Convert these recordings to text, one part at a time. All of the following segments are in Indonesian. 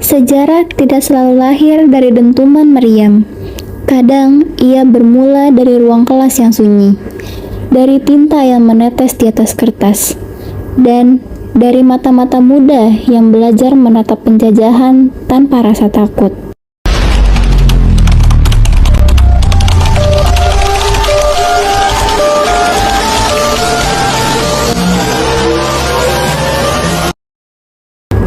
Sejarah tidak selalu lahir dari dentuman meriam. Kadang ia bermula dari ruang kelas yang sunyi, dari tinta yang menetes di atas kertas, dan dari mata-mata muda yang belajar menatap penjajahan tanpa rasa takut.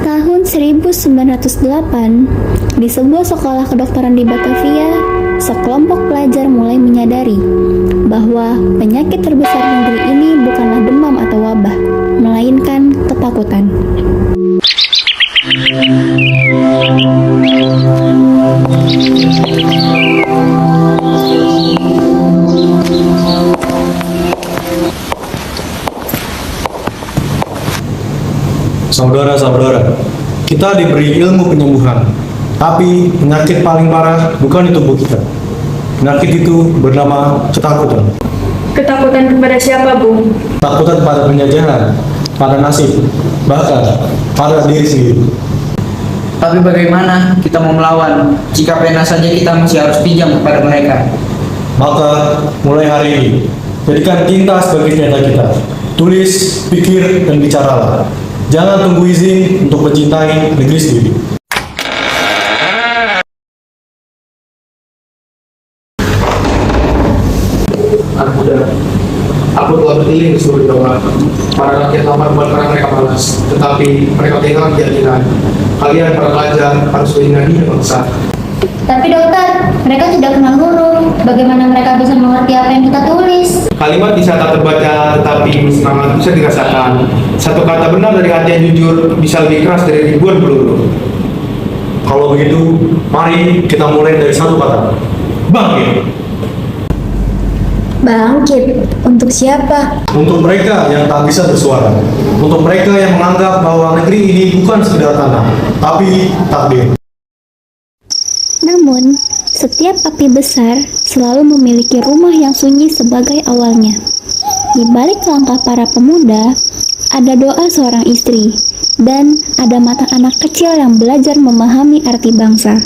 Tahun 1908, di sebuah sekolah kedokteran di Batavia, sekelompok pelajar mulai menyadari bahwa penyakit terbesar negeri ini bukanlah demam atau wabah, melainkan ketakutan. Saudara-saudara, kita diberi ilmu penyembuhan, tapi penyakit paling parah bukan di tubuh kita. Penyakit itu bernama ketakutan. Ketakutan kepada siapa, Bung? Ketakutan pada penjajahan, pada nasib, bahkan pada diri sendiri. Tapi bagaimana kita mau melawan jika pena saja kita masih harus pinjam kepada mereka? Maka mulai hari ini, jadikan tinta sebagai pena kita. Tulis, pikir, dan bicaralah. Jangan tunggu izin untuk mencintai negeri sendiri. Anak muda, aku telah berkeliling di seluruh Jawa. Para rakyat lamar bukan karena mereka malas, tetapi mereka kehilangan keyakinan. Kalian para pelajar harus menjadi bangsa. Tapi dokter, mereka tidak kenal huruf. Bagaimana mereka bisa mengerti apa yang kita tulis? Kalimat bisa tak terbaca, tetapi semangat bisa dirasakan. Satu kata benar dari hati yang jujur bisa lebih keras dari ribuan peluru. Kalau begitu, mari kita mulai dari satu kata. Bangkit! Bangkit? Untuk siapa? Untuk mereka yang tak bisa bersuara. Untuk mereka yang menganggap bahwa negeri ini bukan sekedar tanah, tapi takdir. Namun, setiap api besar selalu memiliki rumah yang sunyi sebagai awalnya. Di balik langkah para pemuda, ada doa seorang istri, dan ada mata anak kecil yang belajar memahami arti bangsa.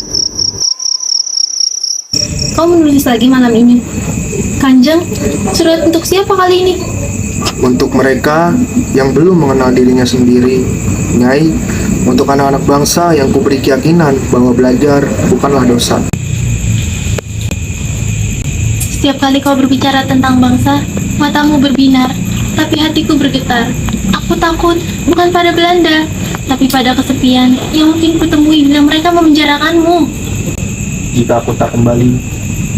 Kau menulis lagi malam ini? Kanjeng, surat untuk siapa kali ini? Untuk mereka yang belum mengenal dirinya sendiri, Nyai, untuk anak-anak bangsa yang kuberi keyakinan bahwa belajar bukanlah dosa. Setiap kali kau berbicara tentang bangsa, matamu berbinar, tapi hatiku bergetar. Aku takut bukan pada Belanda, tapi pada kesepian yang mungkin kutemui bila mereka memenjarakanmu. Jika aku tak kembali,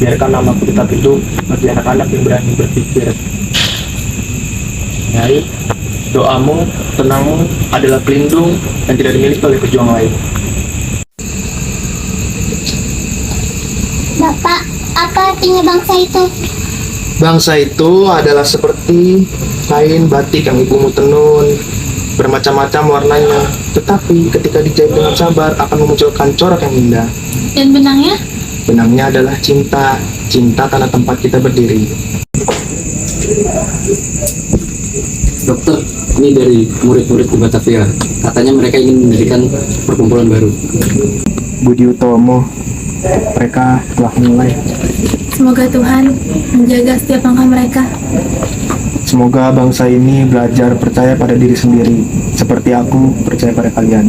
biarkan namaku tetap hidup bagi anak-anak yang berani berpikir. Nyai, doamu, tenangmu adalah pelindung dan tidak dimiliki oleh pejuang lain. Bapak, apa artinya bangsa itu? Bangsa itu adalah seperti kain batik yang ibumu tenun, bermacam-macam warnanya, tetapi ketika dijahit dengan sabar akan memunculkan corak yang indah. Dan benangnya? Benangnya adalah cinta, cinta karena tempat kita berdiri. Dokter, ini dari murid-murid di Batavia. Katanya mereka ingin mendirikan perkumpulan baru. Budi Utomo, mereka telah mulai. Semoga Tuhan menjaga setiap langkah mereka. Semoga bangsa ini belajar percaya pada diri sendiri, seperti aku percaya pada kalian.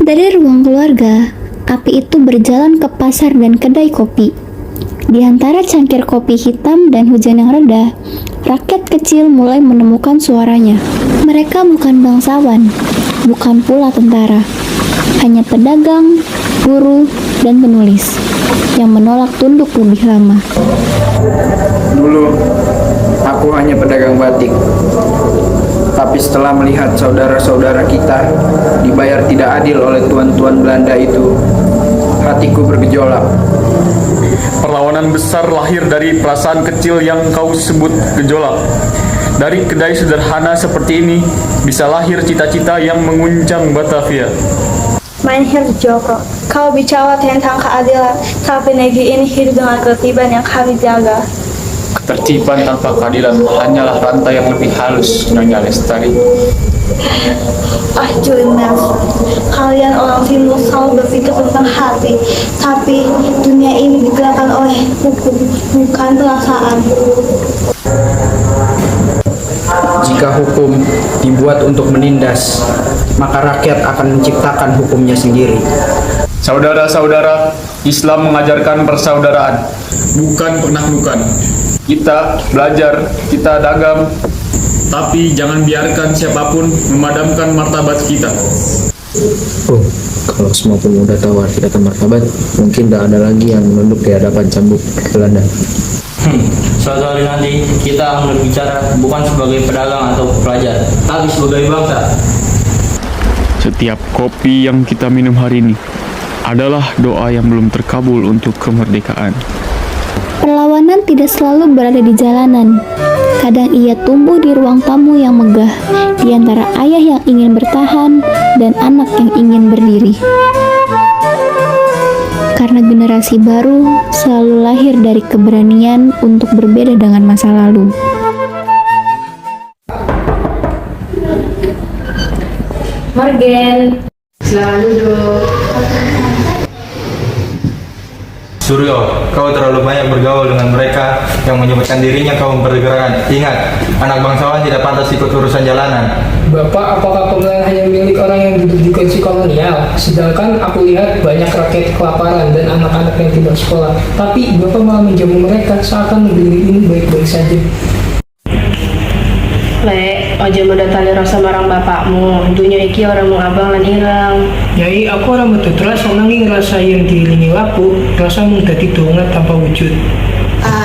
Dari ruang keluarga, api itu berjalan ke pasar dan kedai kopi. Di antara cangkir kopi hitam dan hujan yang reda, rakyat kecil mulai menemukan suaranya. Mereka bukan bangsawan, bukan pula tentara, hanya pedagang, guru, dan penulis yang menolak tunduk lebih lama. Dulu, aku hanya pedagang batik. Tapi setelah melihat saudara-saudara kita dibayar tidak adil oleh tuan-tuan Belanda itu, hatiku bergejolak. Perlawanan besar lahir dari perasaan kecil yang kau sebut gejolak. Dari kedai sederhana seperti ini, bisa lahir cita-cita yang menguncang Batavia. Mein Herr Joko, kau bicara tentang keadilan, tapi negeri ini hidup dengan ketertiban yang kami jaga. Ketertiban tanpa keadilan hanyalah rantai yang lebih halus, Nyonya Lestari. Junas, kalian orang Hindu selalu berpikir tentang hati, tapi dunia ini digerakkan oleh hukum, bukan perasaan. Jika hukum dibuat untuk menindas, maka rakyat akan menciptakan hukumnya sendiri. Saudara-saudara, Islam mengajarkan persaudaraan, bukan penaklukan. Kita belajar, kita dagang, tapi jangan biarkan siapapun memadamkan martabat kita. Oh, kalau semua pemuda tahu arti kata martabat, mungkin tidak ada lagi yang menunduk di hadapan cambuk Belanda. Suatu hari nanti kita akan berbicara bukan sebagai pedagang atau pelajar, tapi sebagai bangsa. Setiap kopi yang kita minum hari ini adalah doa yang belum terkabul untuk kemerdekaan. Perlawanan tidak selalu berada di jalanan. Kadang ia tumbuh di ruang tamu yang megah, di antara ayah yang ingin bertahan dan anak yang ingin berdiri. Karena generasi baru selalu lahir dari keberanian untuk berbeda dengan masa lalu. Morgan, selamat duduk. Suryo, kau terlalu banyak bergaul dengan mereka yang menyebutkan dirinya kaum pergerakan. Ingat, anak bangsawan tidak pantas ikut urusan jalanan. Bapak, apakah pengadilan hanya milik orang yang duduk di kursi kolonial? Sedangkan aku lihat banyak rakyat kelaparan dan anak-anak yang tidak sekolah. Tapi Bapak malah menjamu mereka seakan negeri ini baik-baik saja. Lek, ojo mendatali rasa marang bapakmu. Dunia iki orang mau abang lan hilang. Yai, aku orang betutras nanging rasa yang diiringi laku, rasa menjadi dongat tanpa wujud.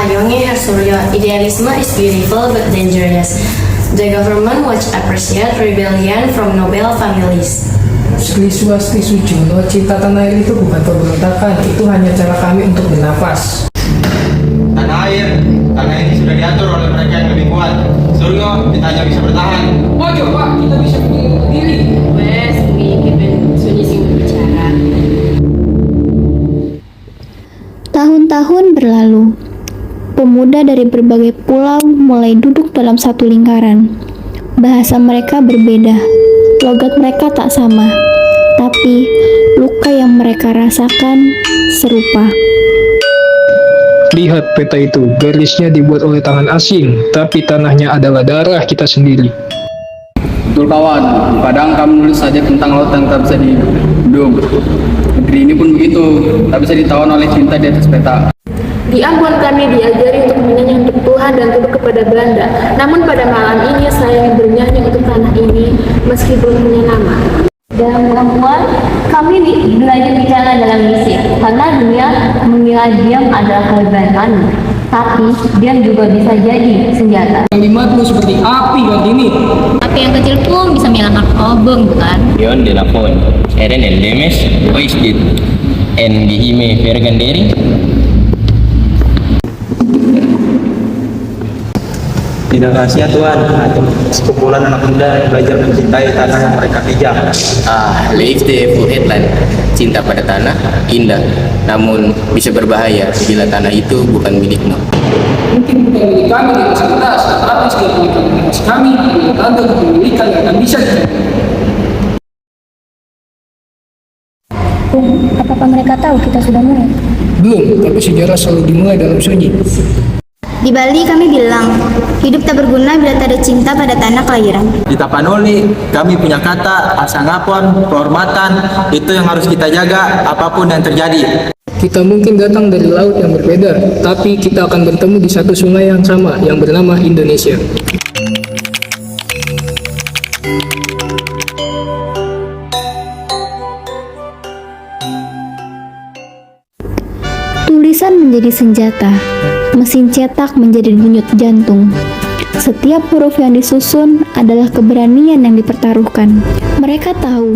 Yonge Suryo, idealism is beautiful but dangerous. The government watch appreciate rebellion from noble families. Sliswa Jono, cinta tanah air itu bukan pemberontakan, itu hanya cara kami untuk bernafas. Tanah ini sudah diatur oleh mereka yang lebih kuat. Suryo, kita hanya bisa bertahan. Ojo Pak, kita bisa berdiri. Wes, sunyi sing berbicara. Tahun-tahun berlalu. Pemuda dari berbagai pulau mulai duduk dalam satu lingkaran. Bahasa mereka berbeda, logat mereka tak sama, tapi luka yang mereka rasakan serupa. Lihat peta itu, garisnya dibuat oleh tangan asing, tapi tanahnya adalah darah kita sendiri. Betul kawan, kadang kamu nulis saja tentang lautan tak bisa dihidup. Negeri ini pun begitu, tak bisa ditawan oleh cinta di atas peta. Di Ambon kami diajari untuk bernyanyi untuk Tuhan dan tunduk kepada Belanda. Namun pada malam ini saya ingin bernyanyi untuk tanah ini meski belum punya nama. Dalam perempuan, kami belajar bicara dalam misi, karena dunia mengira diam adalah kelebihan kami. Tapi diam juga bisa jadi senjata. Yang dimatu seperti api kan ini. Api yang kecil pun bisa menyalakan obeng, bukan? Yon de la Fon, Eren el Demes, Oisdit, en Dihime Verganderi. Tidak rahasia Tuhan, sekumpulan anak muda yang belajar mencintai tanah yang mereka pijak. Leifte Headland, cinta pada tanah indah, namun bisa berbahaya bila tanah itu bukan milikmu. Mungkin bukan milik kami di masa atas, tetapi setiap milik kami adalah tanda kepemilikan yang akan bisa Apakah mereka tahu kita sudah mulai? Belum, tapi sejarah selalu dimulai dalam sunyi. Di Bali kami bilang, hidup tak berguna bila tak ada cinta pada tanah kelahiran. Di Tapanuli, kami punya kata, asangapon, kehormatan, itu yang harus kita jaga apapun yang terjadi. Kita mungkin datang dari laut yang berbeda, tapi kita akan bertemu di satu sungai yang sama, yang bernama Indonesia. Tulisan menjadi senjata, mesin cetak menjadi denyut jantung. Setiap huruf yang disusun adalah keberanian yang dipertaruhkan. Mereka tahu,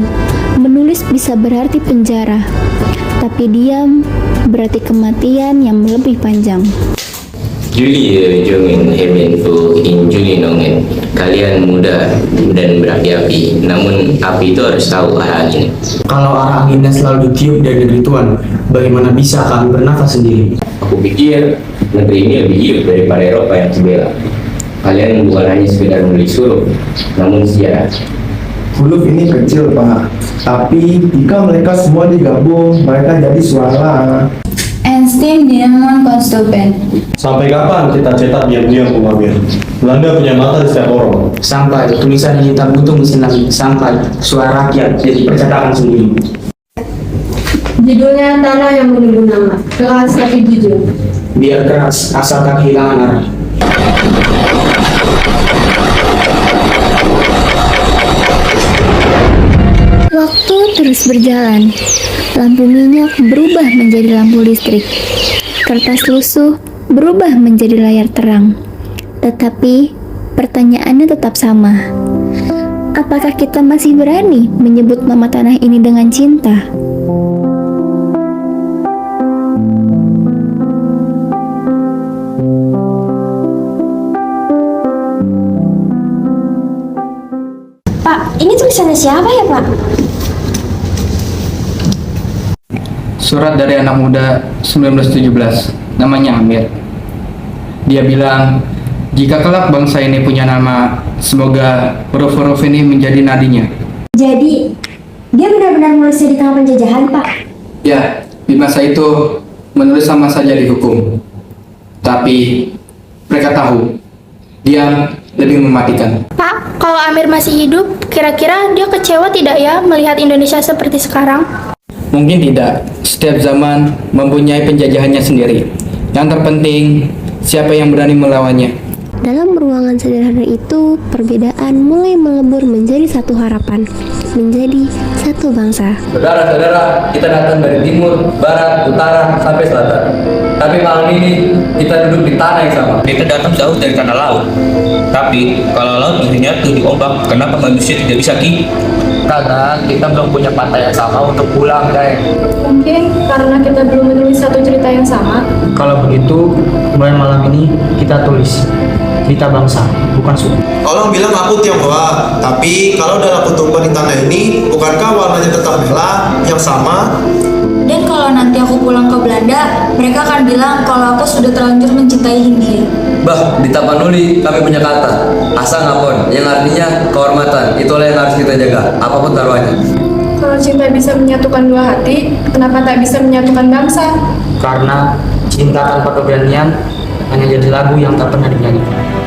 menulis bisa berarti penjara, tapi diam berarti kematian yang lebih panjang. Juli jungin hemen fu in Juli nongen. Kalian muda dan berapi-api, namun api itu harus tahu arah angin. Kalau arah anginnya selalu ditiup dari negeri Tuhan, bagaimana bisa kami bernafas sendiri? Aku pikir negeri ini lebih hidup daripada Eropa yang sebelah. Kalian bukan hanya sekedar menulis huruf, namun sejarah. huruf ini kecil, Pak. Tapi jika mereka semua digabung, mereka jadi suara. Einstein didn't want to stop it. Sampai kapan kita cetak diam-diam, Bung Amir? Belanda punya mata di setiap orang. Sampai tulisan hitam putih mesin lagi, sampai suara rakyat jadi percetakan sendiri. Judulnya Tanah yang Menunggu Nama. Keras tapi jujur. Biar keras, asal tak kehilangan arah. Waktu terus berjalan. Lampu minyak berubah menjadi lampu listrik. Kertas lusuh berubah menjadi layar terang. Tetapi pertanyaannya tetap sama. Apakah kita masih berani menyebut nama tanah ini dengan cinta? Pak, ini tulisannya siapa ya, Pak? Surat dari anak muda 1917, namanya Amir. Dia bilang, jika kelak bangsa ini punya nama, semoga huruf-huruf ini menjadi nadinya. Jadi, dia benar-benar menulisnya di tengah penjajahan, Pak? Ya, di masa itu menulis sama saja dihukum. Tapi mereka tahu, diam lebih mematikan. Pak, kalau Amir masih hidup, kira-kira dia kecewa tidak ya melihat Indonesia seperti sekarang? Mungkin tidak. Setiap zaman mempunyai penjajahannya sendiri. Yang terpenting, siapa yang berani melawannya. Dalam ruangan sederhana itu, perbedaan mulai melebur menjadi satu harapan, menjadi satu bangsa. Saudara-saudara, kita datang dari timur, barat, utara, sampai selatan. Tapi malam ini kita duduk di tanah yang sama. Kita datang jauh dari tanah laut. Tapi kalau laut menyatu di ombak, kenapa manusia tidak bisa ki? Karena kita belum punya pantai yang sama untuk pulang, guys. Mungkin karena kita belum menulis satu cerita yang sama. Kalau begitu, mulai malam ini kita tulis cerita bangsa, bukan suku. Orang bilang aku Tionghoa, tapi kalau dalam kutuban di tanah ini, bukankah warnanya tetap merah yang sama? Dan kalau nanti aku pulang ke Belanda, mereka akan bilang kalau aku sudah terlanjur mencintai Hindia. Bah, di Tapanuli kami punya kata asa ngapon, yang artinya kehormatan. Itulah yang harus kita jaga, apapun taruhannya. Kalau cinta bisa menyatukan dua hati, kenapa tak bisa menyatukan bangsa? Karena cinta tanpa keberanian hanya jadi lagu yang tak pernah dinyanyikan.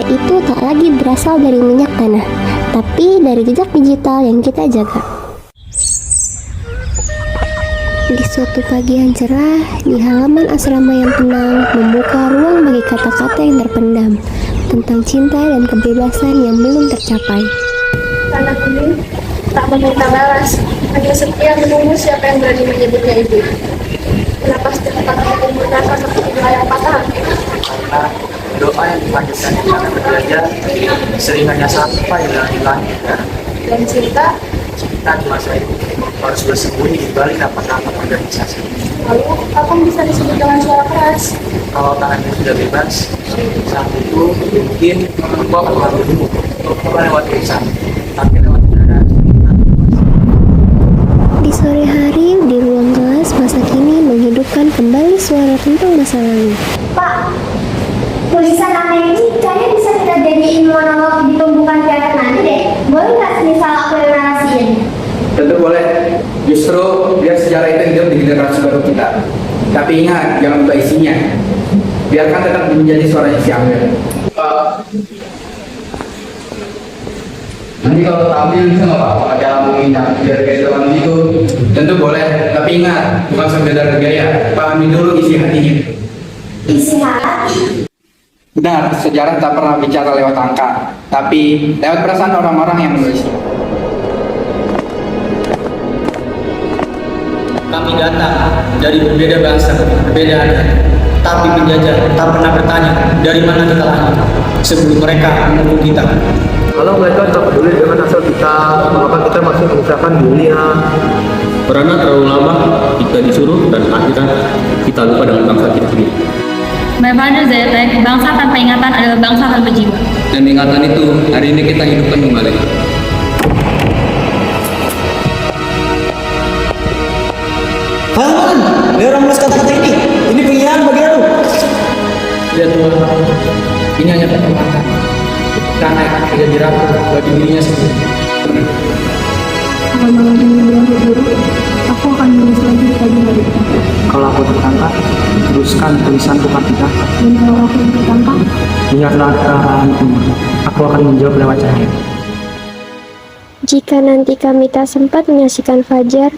Itu tak lagi berasal dari minyak tanah, tapi dari jejak digital yang kita jaga. Di suatu pagi yang cerah, di halaman asrama yang tenang, membuka ruang bagi kata-kata yang terpendam tentang cinta dan kebebasan yang belum tercapai. Tanah ini tak meminta balas, hanya setia menunggu siapa yang berani menyebutnya ibu. Kenapa setiap tanah itu menggunakan seperti layang patah? Doa yang dipanjatkan di sana belajar sering hanya sampai di langit. Dan cinta di masa itu harus bersembunyi di balik rapat-rapat organisasi. lalu apa yang bisa disebut dengan suara keras? Kalau tangannya sudah bebas, saat itu mungkin engkau akan berhubung bukan lewat lisan, tapi lewat udara. Di sore hari, di ruang kelas, masa kini menghidupkan kembali suara tentang masa lalu. Pak, tulisan nama ini kayaknya bisa kita jadiin monolog di tumpukan teater nanti deh. Boleh nggak misal aku yang narasiin? Tentu boleh. Justru biar sejarah itu hidup di generasi baru kita. Tapi ingat, jangan lupa isinya. Biarkan tetap menjadi suaranya si Amir. Nanti kalau tampil bisa nggak apa-apa pakai lampu minyak biar kayak zaman itu. Tentu boleh. Tapi ingat, bukan sekedar gaya. Pahami dulu isi hatinya. Isi hati? Benar, sejarah tak pernah bicara lewat angka, tapi lewat perasaan orang-orang yang menulisnya. Kami datang dari berbeda bangsa, berbeda adat, tapi penjajah tak pernah bertanya dari mana kita lahir sebelum mereka menunggu kita. Kalau mereka tak peduli dengan asal kita masih mengucapkan dunia. Karena terlalu lama kita disuruh dan akhirnya kita lupa dengan bangsa kita sendiri. My father Zetek, bangsa tanpa ingatan adalah bangsa tanpa jiwa. Dan ingatan itu hari ini kita hidupkan kembali. Paman, biar menulis kata-kata ini. Ini penghinaan bagi aku. Ya Tuhan, ini hanya pertemanan. Karena tidak dirapur bagi dirinya sendiri. Kalau malam ini berakhir buruk, aku akan menulis lagi di pagi hari. Kalau aku tertangkap, teruskan tulisan tukar kita. Dan kalau aku tertangkap, Ingatlah arahanku. Aku akan menjawab lewat cahaya. Jika nanti kami tak sempat menyaksikan fajar,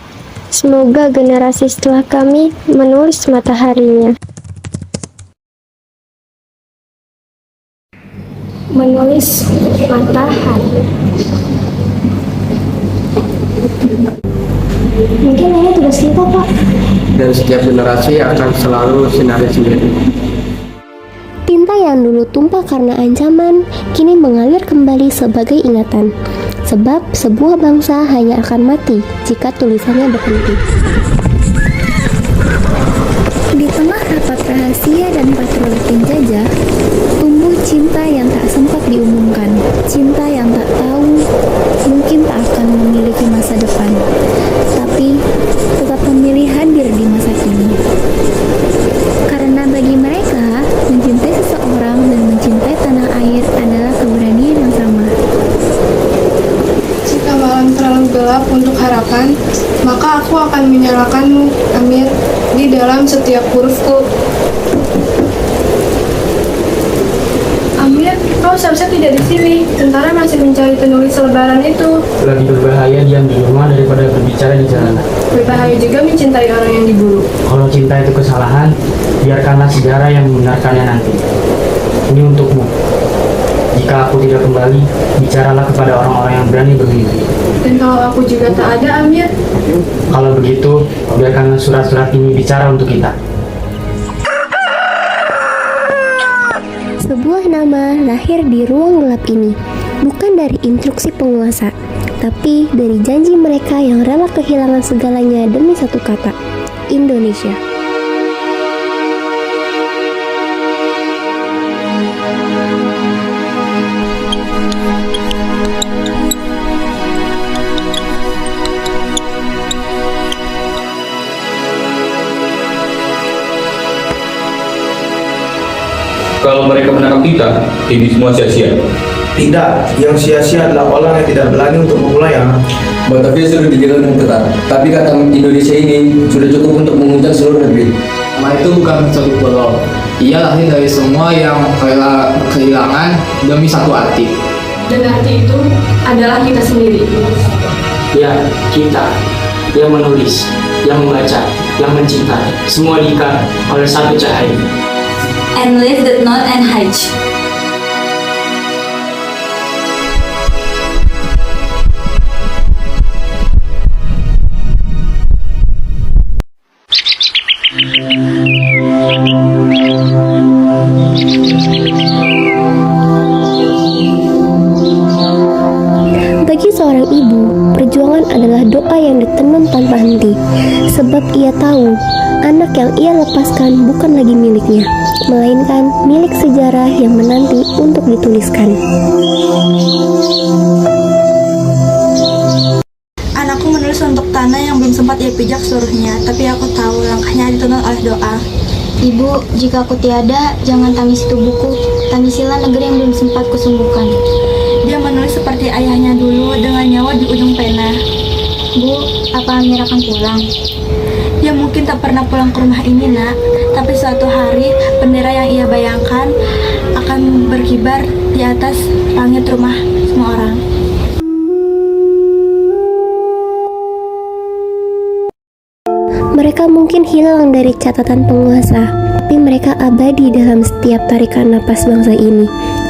semoga generasi setelah kami menulis mataharinya. Menulis matahari. Mungkin ini tugas kita, Pak. Dan setiap generasi akan selalu sinari sendiri. Tinta yang dulu tumpah karena ancaman, kini mengalir kembali sebagai ingatan. Sebab sebuah bangsa hanya akan mati jika tulisannya berhenti. Di tengah rapat rahasia dan patroli penjajah, tumbuh cinta yang tak sempat diumumkan. Cinta yang tak tahu mungkin tak akan memiliki masa depan, tapi tetap memilih hadir di masa kini. Karena bagi mereka, mencintai seseorang dan mencintai tanah air adalah keberanian yang sama. jika malam terlalu gelap untuk harapan, maka aku akan menyalakanmu, Amir, di dalam setiap hurufku. Amir, kau seharusnya tidak di sini. Tentara masih mencari penulis selebaran itu. Lebih berbahaya diam di rumah daripada berbicara di jalanan. Berbahaya juga mencintai orang yang diburu. Kalau cinta itu kesalahan, biarkanlah sejarah yang membenarkannya nanti. Ini untukmu. Jika aku tidak kembali, bicaralah kepada orang-orang yang berani bermimpi. Dan kalau aku juga tak ada, Amir, Kalau begitu, biarkanlah surat-surat ini bicara untuk kita. Sebuah nama lahir di ruang gelap ini, bukan dari instruksi penguasa, tapi dari janji mereka yang rela kehilangan segalanya demi satu kata, Indonesia. Kalau mereka menangkap kita, ini semua sia-sia. Tidak, yang sia-sia adalah orang yang tidak berani untuk memulai. Batavia sudah dijaga dengan ketat, tapi kata Indonesia ini sudah cukup untuk menguncang seluruh negeri. Nama itu bukan satu pulau. Ia lahir dari semua yang rela kehilangan demi satu arti. dan arti itu adalah kita sendiri. Ya, kita yang menulis, yang membaca, yang mencinta, semua diikat oleh satu cahaya. And live that not and hide. Bagi seorang ibu, perjuangan adalah doa yang ditenun tanpa henti, sebab ia tahu anak yang ia lepaskan bukan lagi miliknya, melainkan milik sejarah yang menanti untuk dituliskan. Anakku menulis untuk tanah yang belum sempat ia pijak seluruhnya, tapi aku tahu langkahnya dituntun oleh doa. Ibu, jika aku tiada, jangan tangisi tubuhku, tangisilah negeri yang belum sempat kusembuhkan. Dia menulis seperti ayahnya dulu dengan nyawa di ujung pena. Bu, apa Amir akan pulang? Dia mungkin tak pernah pulang ke rumah ini, nak. Tapi suatu hari, bendera yang ia bayangkan akan berkibar di atas langit rumah semua orang. Mereka mungkin hilang dari catatan penguasa, tapi mereka abadi dalam setiap tarikan napas bangsa ini.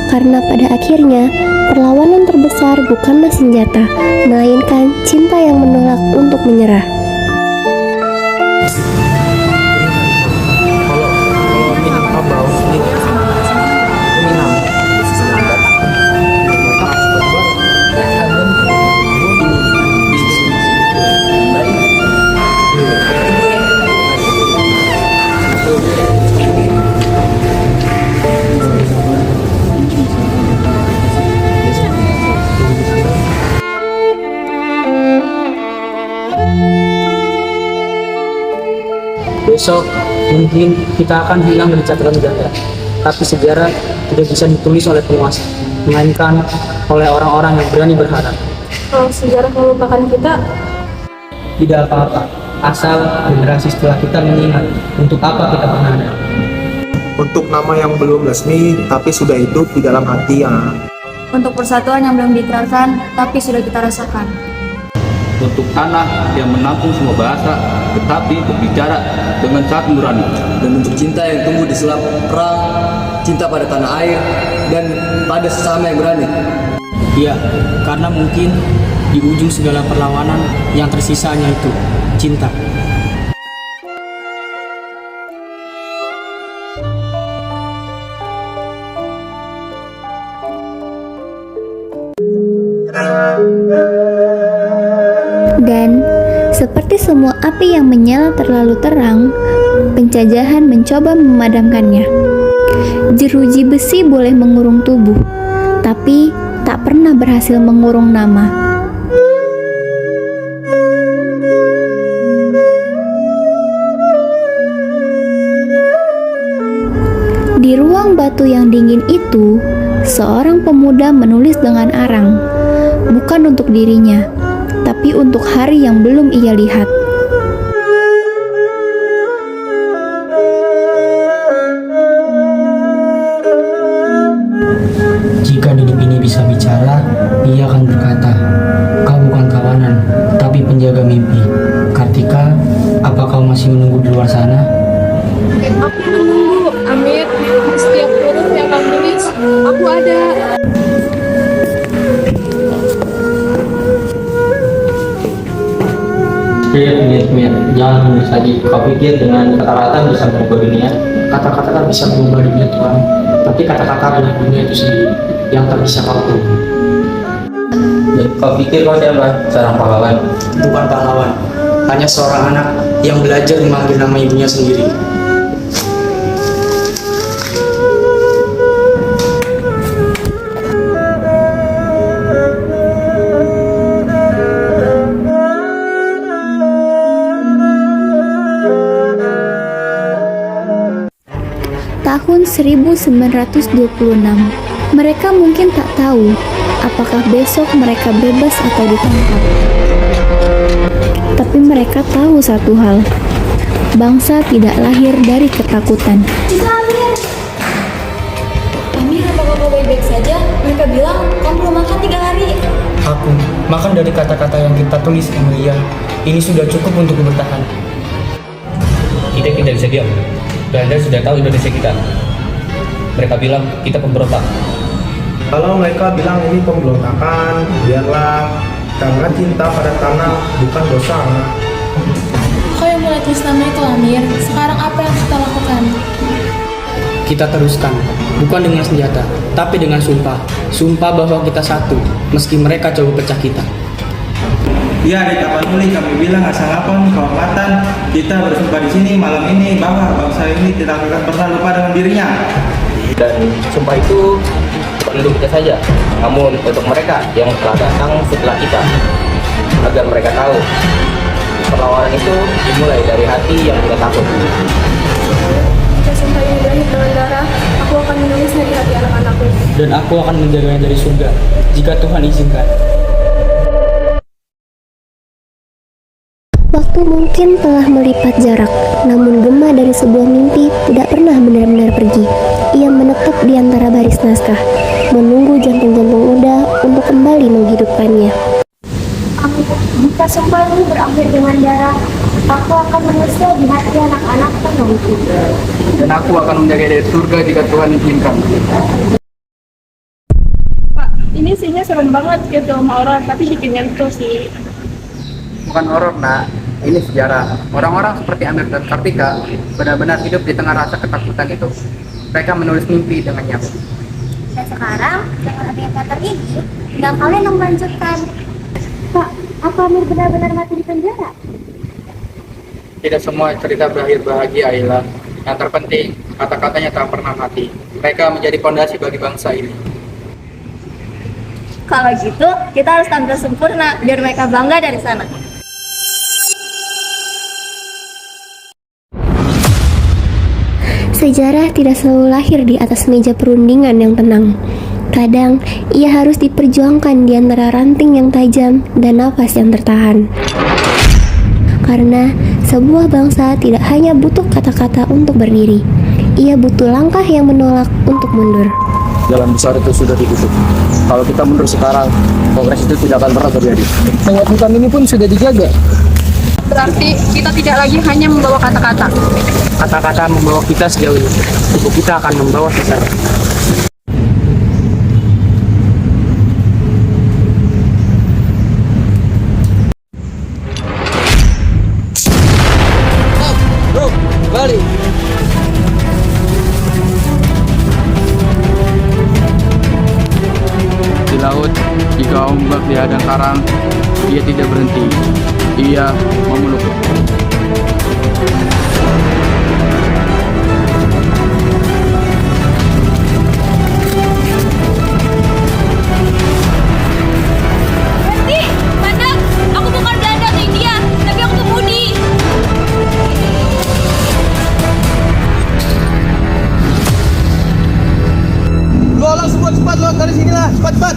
Karena pada akhirnya, perlawanan terbesar bukanlah senjata, melainkan cinta yang menolak untuk menyerah. Besok mungkin kita akan hilang dari catatan sejarah, tapi sejarah tidak bisa ditulis oleh penguasa, melainkan oleh orang-orang yang berani berharap. Kalau sejarah melupakan kita, Tidak apa-apa, asal generasi setelah kita mengingat untuk apa kita pernah ada. Untuk nama yang belum resmi tapi sudah hidup di dalam hati ya. Untuk persatuan yang belum diterapkan, tapi sudah kita rasakan. Untuk tanah yang menampung semua bahasa, tetapi berbicara dengan sangat nurani. Dan untuk cinta yang tumbuh di selap perang, cinta pada tanah air, dan pada sesama yang berani. Iya, karena mungkin di ujung segala perlawanan yang tersisa hanya itu, cinta. Dan seperti semua api yang menyala terlalu terang, penjajahan mencoba memadamkannya. Jeruji besi boleh mengurung tubuh, tapi tak pernah berhasil mengurung nama. Di ruang batu yang dingin itu, seorang pemuda menulis dengan arang, bukan untuk dirinya, tapi untuk hari yang belum ia lihat. Jika hidup ini bisa bicara, ia akan berkata, "Kau bukan kawanan, tapi penjaga mimpi." Kartika, apa kau masih menunggu di luar sana? aku menunggu, Amir. Di setiap huruf yang kamu tulis, aku ada. Mir, jangan menulis lagi. Kau pikir dengan kata-kata bisa mengubah dunia? Kata-kata kan bisa mengubah dunia Tuhan, tapi kata-kata adalah dunia itu sendiri yang tak bisa kau ubah. Kau pikir kau siapa? Seorang pahlawan? Bukan pahlawan, hanya seorang anak yang belajar memanggil nama ibunya sendiri. Tahun 1926, mereka mungkin tak tahu apakah besok mereka bebas atau ditangkap. Tapi mereka tahu satu hal, bangsa tidak lahir dari ketakutan. Amir, apakah kau baik-baik saja? Mereka bilang kamu belum makan 3 hari. Aku makan dari kata-kata yang kita tulis, Emilia. Ini sudah cukup untuk bertahan. Kita tidak bisa diam. Belanda sudah tahu Indonesia kita. Mereka bilang kita pemberontak. Kalau mereka bilang ini pemberontakan, biarlah, karena cinta pada tanah bukan dosa. Kau yang mulai tulis nama itu, Amir. Sekarang apa yang kita lakukan? Kita teruskan, bukan dengan senjata, tapi dengan sumpah. Sumpah bahwa kita satu, meski mereka coba pecah kita. Ya, di Tapanuli kami bilang Assalamualaikum kehormatan. Kita bersumpah di sini malam ini bahwa bangsa ini tidak akan pernah lupa dengan dirinya. Dan sumpah itu bukan untuk kita saja, namun untuk mereka yang telah datang setelah kita, agar mereka tahu perlawanan itu dimulai dari hati yang tidak takut. Jika sumpah ini berakhir dengan darah, aku akan menulisnya di hati anak-anakku. Dan aku akan menjaganya dari surga, jika Tuhan izinkan. Waktu mungkin telah melipat jarak, namun gema dari sebuah mimpi tidak pernah benar-benar pergi. Ia menetap di antara baris naskah, menunggu jantung-jantung muda untuk kembali menghidupkannya. Jika sumpah ini berakhir dengan darah, aku akan menulisnya di hati anak-anakku nanti. Dan aku akan menjaga dari surga jika Tuhan izinkan. Pak, ini sihnya serem banget kayak film horor, tapi bikin nyentuh sih. Bukan horor, nak. Ini sejarah. Orang-orang seperti Amir dan Kartika benar-benar hidup di tengah rasa ketakutan itu. Mereka menulis mimpi dengan nyaman. Dan sekarang, dengan adanya kata ini, tinggal kalian yang melanjutkan. Pak, apa Amir benar-benar mati di penjara? Tidak semua cerita berakhir bahagia, Ayla. Yang terpenting, kata-katanya tak pernah mati. Mereka menjadi fondasi bagi bangsa ini. Kalau gitu, kita harus tampil sempurna biar mereka bangga dari sana. Sejarah tidak selalu lahir di atas meja perundingan yang tenang. Kadang, ia harus diperjuangkan di antara ranting yang tajam dan nafas yang tertahan. Karena sebuah bangsa tidak hanya butuh kata-kata untuk berdiri, ia butuh langkah yang menolak untuk mundur. Jalan besar itu sudah ditutup. Kalau kita mundur sekarang, kongres itu tidak akan pernah terjadi. Lewat hutan ini pun sudah dijaga. Berarti kita tidak lagi hanya membawa kata-kata. Kata-kata membawa kita sejauh ini. Tubuh kita akan membawa sejarah. Bro, balik. Di laut, jika ombak dihadang karang, ia tidak berhenti. Ia memeluk. Berhenti! Mandang! Aku bukan Belanda atau India, tapi aku pemudi. Lo langsung buat cepat lo dari sini lah, cepat.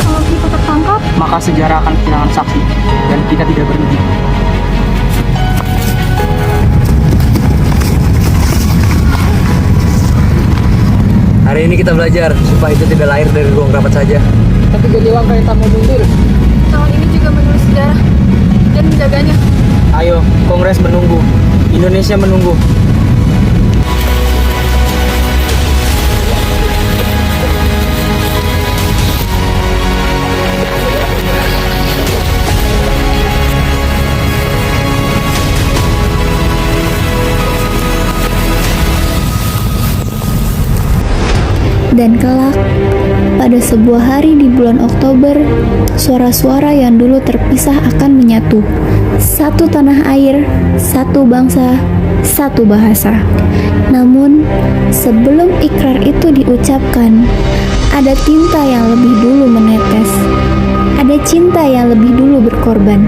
Kalau kita tertangkap, Maka sejarah akan kehilangan saksi dan kita tidak berhenti. Hari ini kita belajar supaya itu tidak lahir dari ruang rapat saja. Tapi jadi langkah yang tak mau mundur. tahun ini juga menulis sejarah dan menjaganya. Ayo, Kongres menunggu. Indonesia menunggu. Dan kelak, pada sebuah hari di bulan Oktober, suara-suara yang dulu terpisah akan menyatu. Satu tanah air, satu bangsa, satu bahasa. Namun, sebelum ikrar itu diucapkan, ada tinta yang lebih dulu menetes. Ada cinta yang lebih dulu berkorban.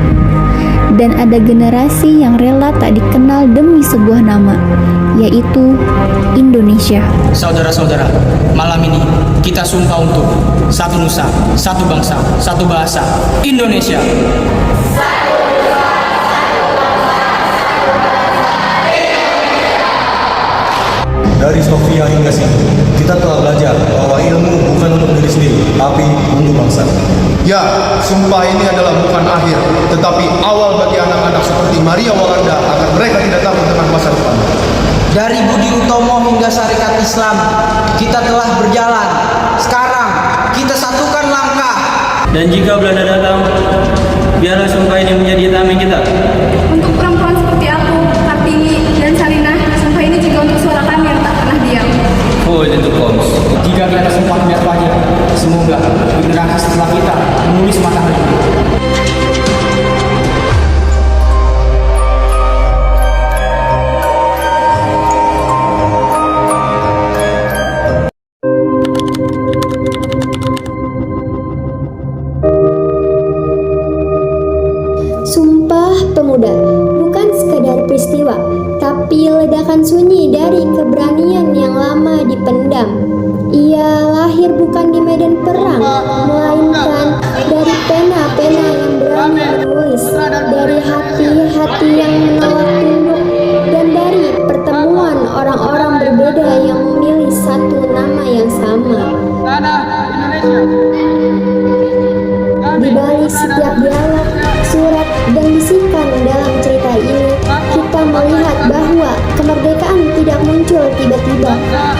Dan ada generasi yang rela tak dikenal demi sebuah nama, yaitu Indonesia. Saudara-saudara, malam ini kita sumpah untuk satu nusa, satu bangsa, satu bahasa, Indonesia. Dari Sofia hingga sini, kita telah belajar bahwa ilmu bukan untuk diri sendiri, tapi untuk bangsa. Ya, sumpah ini adalah bukan akhir, tetapi awal bagi anak-anak seperti Maria Walanda agar mereka tidak takut dengan masa depan. Dari Budi Utomo hingga Syarikat Islam, kita telah berjalan. Sekarang, kita satukan langkah. Dan jika Belanda datang, biarlah sumpah ini menjadi tameng kita. Untuk perempuan seperti aku, Kartini, dan Salina, sumpah ini juga untuk suara kami yang tak pernah diam. Oh, itu Koms. Jika kita sempat melihat wajah, semoga generasi setelah kita menulis matahari. Sumpah Pemuda bukan sekadar peristiwa, tapi ledakan sunyi dari keberanian yang lama dipendam. Ia lahir bukan di medan perang, melainkan dari pena-pena yang berani menulis, dari hati-hati yang menolak tunduk, dan dari pertemuan orang-orang berbeda yang memilih satu nama yang sama. Di balik setiap dialog, surat, dan bisikan dalam cerita ini, kita melihat bahwa kemerdekaan tidak muncul tiba-tiba.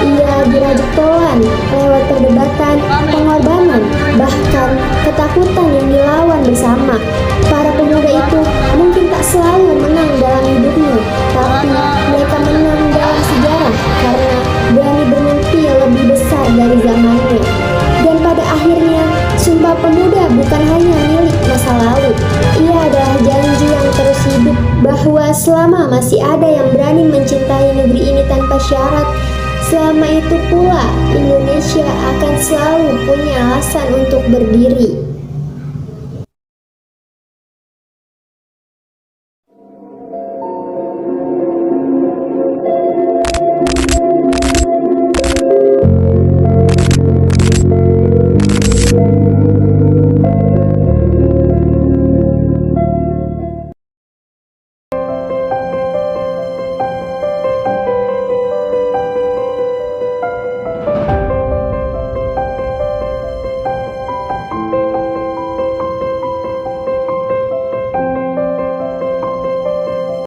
Ia dirajut pelan lewat perdebatan, pengorbanan, bahkan ketakutan yang dilawan bersama. Para pemuda itu mungkin tak selalu menang dalam hidupnya, tapi mereka menang dalam sejarah karena berani bermimpi lebih besar dari zamannya. Dan pada akhirnya, Sumpah Pemuda bukan hanya milik masa lalu. Ia adalah janji yang terus hidup bahwa selama masih ada yang berani mencintai negeri ini tanpa syarat, selama itu pula Indonesia akan selalu punya alasan untuk berdiri.